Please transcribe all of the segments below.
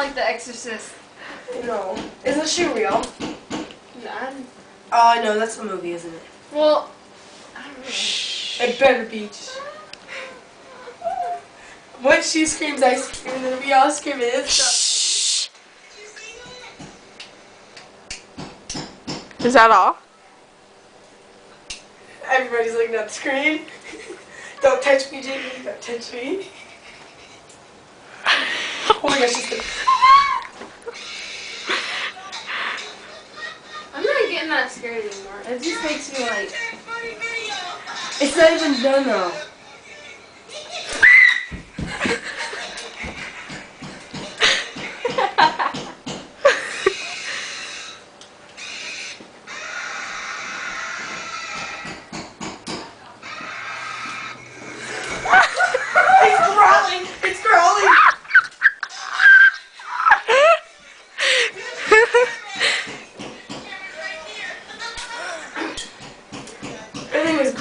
like The Exorcist. No. Isn't she real? Nah. Oh, no, that's a movie, isn't it? Well, I don't know. It better be. Once she screams, I scream, and then we all scream, and it's Is that all? everybody's looking at the screen. Don't touch me, Jamie. Don't touch me. Oh my gosh, she's good. I'm not getting that scared anymore. It just makes me like. It's not even done though. It's crawling! It's crawling! Everything was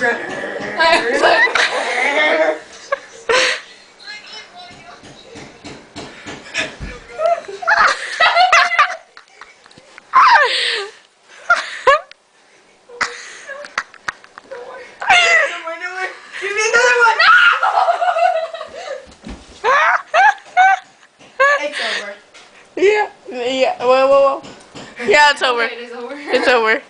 Give me another one! It's over. Yeah. Whoa. Yeah, it's over. Okay, it is over. It's over.